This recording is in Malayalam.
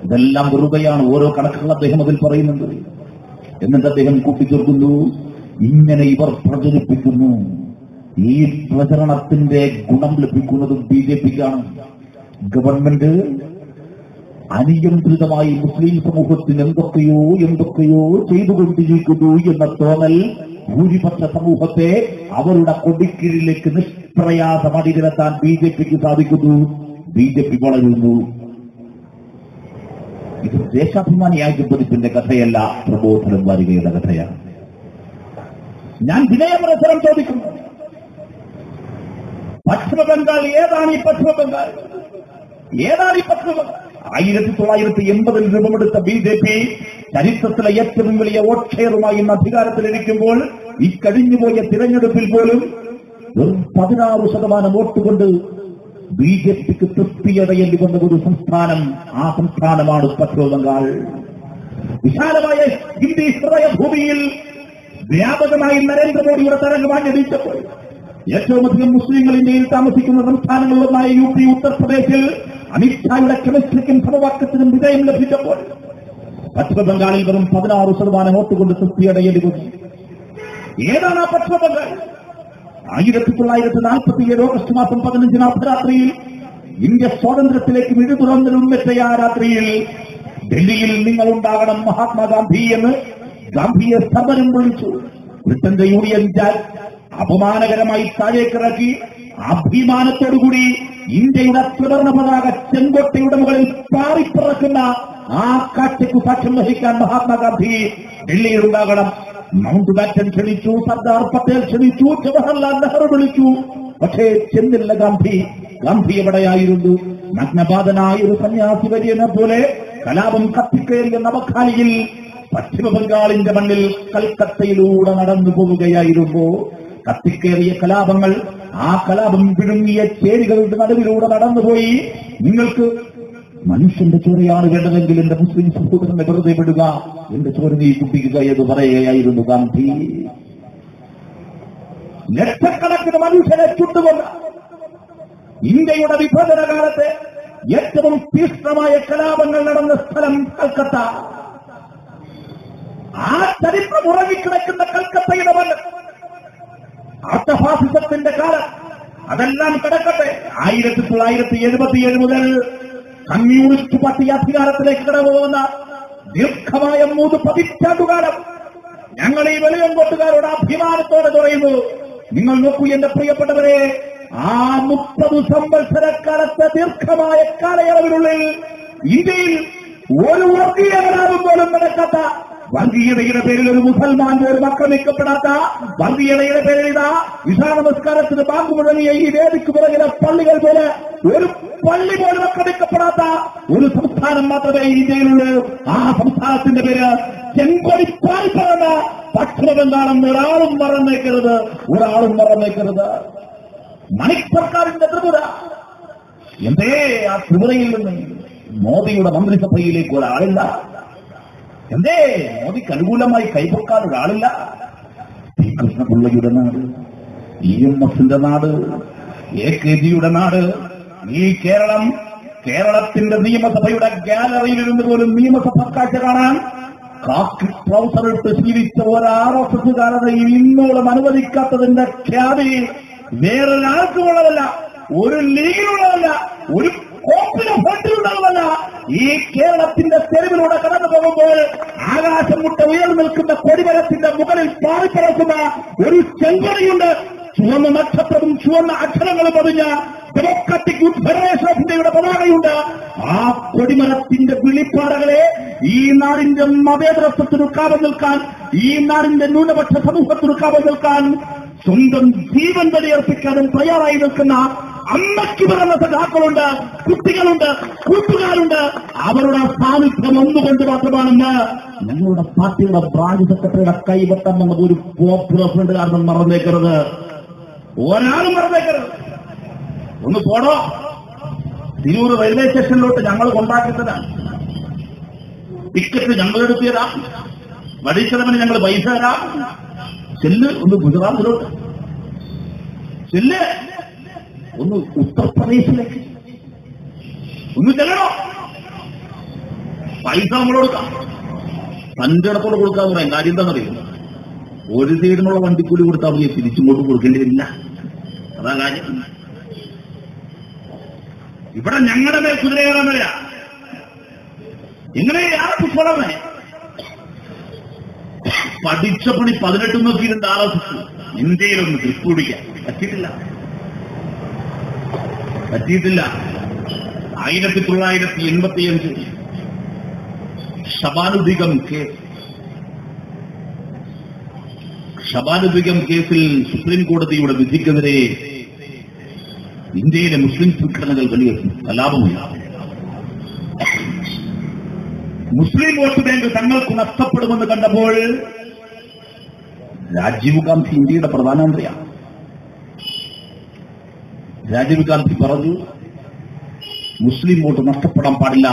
ഇതെല്ലാം വെറുതെയാണ്. ഓരോ കണക്കുകൾ അദ്ദേഹം അതിൽ പറയുന്നുണ്ട്. എന്നിട്ട് അദ്ദേഹം കൂട്ടിച്ചേർക്കുന്നു, ഇങ്ങനെ ഇവർ പ്രചരിപ്പിക്കുന്നു. ഈ പ്രചരണത്തിന്റെ ഗുണം ലഭിക്കുന്നത് BJPക്കാണ്. ഗവൺമെന്റ് അനിയന്ത്രിതമായി മുസ്ലിം സമൂഹത്തിന് എന്തൊക്കെയോ ചെയ്തുകൊണ്ടിരിക്കുന്നു എന്ന തോന്നൽ ഭൂരിപക്ഷ സമൂഹത്തെ അവരുടെ കൊടിക്കീഴിലേക്ക് നിഷ്പ്രയാസം അടിനിരത്താൻ BJPക്ക് സാധിക്കുന്നു. BJP വളരുന്നു. ഇത് ദേശാഭിമാനി ആജുബദിന്റെ കഥയല്ല, പ്രബോധനം വാരികയുടെ കഥയാണ്. ഞാൻ വിനയമത്സരം ചോദിക്കുന്നു, പശ്ചിമബംഗാൾ ഏതാണ്? ഈ പശ്ചിമബംഗാൾ 1980 രൂപമെടുത്ത BJP ചരിത്രത്തിലെ ഏറ്റവും വലിയ വോട്ട് ഷെയറുമായി ഇന്ന് അധികാരത്തിലിരിക്കുമ്പോൾ ഈ കഴിഞ്ഞുപോയ തിരഞ്ഞെടുപ്പിൽ പോലും വെറും 16% വോട്ട് കൊണ്ട് BJPക്ക് തൃപ്തിയടയേണ്ടി വന്ന ഒരു സംസ്ഥാനം, ആ സംസ്ഥാനമാണ് പശ്ചിമബംഗാൾ. വിശാലമായ ഹിന്ദി ഹൃദയഭൂമിയിൽ വ്യാപകമായി നരേന്ദ്രമോദിയുടെ തരംഗമാഞ്ഞടിച്ചപ്പോൾ ഏറ്റവും അധികം മുസ്ലിങ്ങൾ ഇന്ത്യയിൽ താമസിക്കുന്ന സംസ്ഥാനങ്ങളിലൊന്നായ UP, ഉത്തർപ്രദേശിൽ അമിത്ഷായുടെ കെമിസ്ട്രിക്കും സമവാക്യത്തിനും വിജയം ലഭിച്ചപ്പോൾ പശ്ചിമബംഗാളിൽ വെറും 16% വോട്ട് കൊണ്ട് തൃപ്തിയടയേണ്ടി വന്നു. ഏതാണ് ആ പശ്ചിമബംഗാൾ? 1947 ഓഗസ്റ്റ് മാസം 15 അർദ്ധരാത്രിയിൽ ഇന്ത്യ സ്വാതന്ത്ര്യത്തിലേക്ക് വിഴുതുറന്നലുമെറ്റ ആ രാത്രിയിൽ ഡൽഹിയിൽ നിങ്ങളുണ്ടാകണം മഹാത്മാഗാന്ധി എന്ന് ഗാന്ധിയെ സമരം വിളിച്ചു. ബ്രിട്ടന്റെ യൂണിയൻ ജാക്ക് അപമാനകരമായി താഴേക്കിറക്കി അഭിമാനത്തോടുകൂടി ഇന്ത്യയുടെ ത്രിവർണ്ണ പതാക ചെങ്കോട്ടയുടെ മുകളിൽ പാറിപ്പറക്കുന്ന ആ കാഴ്ചയ്ക്ക് സാക്ഷ്യം വഹിക്കാൻ മഹാത്മാഗാന്ധി ഡൽഹിയിൽ ഉണ്ടാകണം. മൗണ്ട് ബാറ്റൻ ക്ഷണിച്ചു, സർദാർ പട്ടേൽ ക്ഷണിച്ചു, ജവഹർലാൽ നെഹ്റു വിളിച്ചു. പക്ഷേ ചെന്നില്ല ഗാന്ധി. ഗാന്ധി എവിടെയായിരുന്നു? നഗ്നപാതനായ ഒരു സന്യാസി വര്യനെ പോലെ കലാപം കത്തിക്കയറിയ നവഖാലിയിൽ പശ്ചിമബംഗാളിന്റെ മണ്ണിൽ കൽക്കത്തയിലൂടെ നടന്നു പോവുകയായിരുന്നു. കത്തിക്കേറിയ കലാപങ്ങൾ, ആ കലാപം വിഴുങ്ങിയ ചേരികളുടെ നടുവിലൂടെ നടന്നുപോയി. നിങ്ങൾക്ക് മനുഷ്യന്റെ ചോരയാണ് വേണ്ടതെങ്കിൽ എന്റെ മുസ്ലിം സഹോദരനെ വെറുതെ വിടുക, എന്റെ ചോര നീ കുട്ടിക്കുക എന്ന് പറയുകയായിരുന്നു ഗാന്ധി. ലക്ഷക്കണക്കിന് മനുഷ്യരെ ചുട്ടുകൊണ്ട ഇന്ത്യയുടെ വിഭജന കാലത്തെ ഏറ്റവും തീക്ഷ്ണമായ കലാപങ്ങൾ നടന്ന സ്ഥലം കൽക്കത്ത. ആ ചരിത്രം ഉറങ്ങിക്കിടക്കുന്ന കൽക്കത്തയുടെ മണ്ണ്, ആർത്തഫാസിസത്തിന്റെ കാലം, അതെല്ലാം കിടക്കട്ടെ. 1977 മുതൽ കമ്മ്യൂണിസ്റ്റ് പാർട്ടി അധികാരത്തിലേക്ക് കടന്നുപോകുന്ന ദീർഘമായ 3 പതിറ്റാണ്ടുകാലം ഞങ്ങൾ ഈ വെളിയങ്കോട്ടുകാരോട് അഭിമാനത്തോടെ പറയുന്നു. നിങ്ങൾ നോക്കൂ എന്റെ പ്രിയപ്പെട്ടവരെ, ആ 30 സംവത്സരക്കാലത്തെ ദീർഘമായ കാലയളവിനുള്ളിൽ ഇന്ത്യയിൽ ഒരു വർഗീയ കലാപം പോലും നടക്കാത്ത, വർഗീയതയുടെ പേരിൽ ഒരു മുസൽമാൻ പോലും ആക്രമിക്കപ്പെടാത്ത, വർഗീയതയുടെ പേരിൽ ഇതാ ഇശാ നമസ്കാരത്തിന് ബാങ്ക് മുഴങ്ങിയ ഈ വേദിക്ക് പുറകിലെ പള്ളികൾ പോലെ ഒരു പള്ളി പോലും ആക്രമിക്കപ്പെടാത്ത ഒരു സംസ്ഥാനം മാത്രമേ ഇന്ത്യയിലുള്ളൂ. ആ സംസ്ഥാനത്തിന്റെ പേര് ചെങ്കൊടി പാറിപ്പറന്ന പശ്ചിമബംഗാളെന്ന് ഒരാളും മറന്നേക്കരുത്. മണിക് സർക്കാരിന്റെ ത്രിപുര, എന്തേ ആ ത്രിപുരയിൽ നിന്ന് മോദിയുടെ മന്ത്രിസഭയിലേക്ക് ഒരാളില്ല? എന്തേ മോദിക്ക് അനുകൂലമായി കൈപൊക്കാൻ ഒരാളില്ല? പി കൃഷ്ണപിള്ളയുടെ നാട്, EMSന്റെ നാട്, AKGയുടെ നാട്, ഈ കേരളം, കേരളത്തിന്റെ നിയമസഭയുടെ ഗാലറിയിലിരുന്ന് പോലും നിയമസഭ കാഴ്ച കാണാൻ കാക്കി ട്രൗസറിട്ട് ശീലിച്ച ഒരാർഎസ്എസുകാരനെയും ഇന്നോളം അനുവദിക്കാത്തതിന്റെ ഖ്യാതി വേറൊരാൾക്കുമുള്ളതല്ല, ഒരു ലീഗിനുള്ളതല്ല, ഒരു കോപ്പിലെ ഫോട്ടിലുള്ളതല്ല. ഈ കേരളത്തിന്റെ തെരുവിലൂടെ കടന്നു പോകുമ്പോൾ ആകാശം മുട്ട ഉയർന്നു നിൽക്കുന്ന കൊടിമരത്തിന്റെ മുകളിൽ പാറിപ്പറക്കുന്ന ഒരു ചെങ്കൊടിയുണ്ട്. ചുവന്ന നക്ഷത്രവും ചുവന്ന അക്ഷരങ്ങളും പതിഞ്ഞ ഡെമോക്രാറ്റിക് യൂത്ത് ഫെഡറേഷൻ ഓഫ് ഇന്ത്യയുടെ പതാകയുണ്ട്. ആ കൊടിമരത്തിന്റെ വിളിപ്പാടകളെ ഈ നാടിന്റെ മതേതരത്വത്തിന് കാവൽ നിൽക്കാൻ, ഈ നാടിന്റെ ന്യൂനപക്ഷ സമൂഹത്തിന് കാവൽ നിൽക്കാൻ സ്വന്തം ജീവൻ ബലിയർപ്പിക്കാനും തയ്യാറായി നിൽക്കുന്ന അമ്മയ്ക്ക് പിറന്ന സഖാക്കളുണ്ട്, കുട്ടികളുണ്ട്, കൂട്ടുകാരുണ്ട്. അവരുടെ സാന്നിധ്യം ഒന്നുകൊണ്ട് മാത്രമാണെന്ന് ഞങ്ങളുടെ പാർട്ടിയുടെ ബ്രാഞ്ച് സെക്രട്ടറിയുടെ കൈവട്ടം എന്ന ഒരു പോപ്പുലർ ഫ്രണ്ടുകാരനും മറന്നേക്കരുത്. ഒരാളും മറന്നേക്കരുത്. ഒന്ന് പോടോ, തിരൂർ റെയിൽവേ സ്റ്റേഷനിലോട്ട് ഞങ്ങൾ കൊണ്ടാക്കിയതാണ്. ടിക്കറ്റ് ഞങ്ങൾ എടുത്തിയതാ, വഴിച്ചെലവിന് ഞങ്ങൾ പൈസ തരാം. ചെല്ല് ഒന്ന് ഗുജറാത്തിലോട്ട്, ചെല്ല് ഒന്ന് ഉത്തർപ്രദേശിലേക്ക്, ഒന്ന് ചെല്ലണോ? പൈസ നമ്മൾ കൊടുക്കാം, തന്റെ ഇടത്തോടെ കൊടുക്കാന്ന് പറയാം. കാര്യം എന്താണെന്നറിയാം, ഒരു സൈഡിനുള്ള വണ്ടിക്കൂലി കൊടുത്താൽ മതി, തിരിച്ചിങ്ങോട്ട് കൊടുക്കേണ്ടി വരില്ല. അതാ കാര്യം. ഇവിടെ ഞങ്ങളുടെ മേൽ കുതിരയേറാൻ വരിക ഇങ്ങനെ യാ പുഷ്പളമേ പഠിച്ച പണി 18 നോക്കിയിട്ടുണ്ട് RSS. ഇന്ത്യയിലൊന്ന് ട്രിപ്പ് പിടിക്കാൻ പറ്റിയിട്ടില്ല. 1985 ഷബാനുദ്ദീകം കേസിൽ സുപ്രീം കോടതിയുടെ വിധിക്കെതിരെ ഇന്ത്യയിലെ മുസ്ലിം സംഘടനകൾ വലിയ കലാപമില്ല. മുസ്ലിം വോട്ട് ബാങ്ക് തങ്ങൾക്ക് നഷ്ടപ്പെടുമെന്ന് കണ്ടപ്പോൾ രാജീവ് ഗാന്ധി ഇന്ത്യയുടെ പ്രധാനമന്ത്രിയാണ്. രാജീവ് ഗാന്ധി പറഞ്ഞു, മുസ്ലിം വോട്ട് നഷ്ടപ്പെടാൻ പാടില്ല,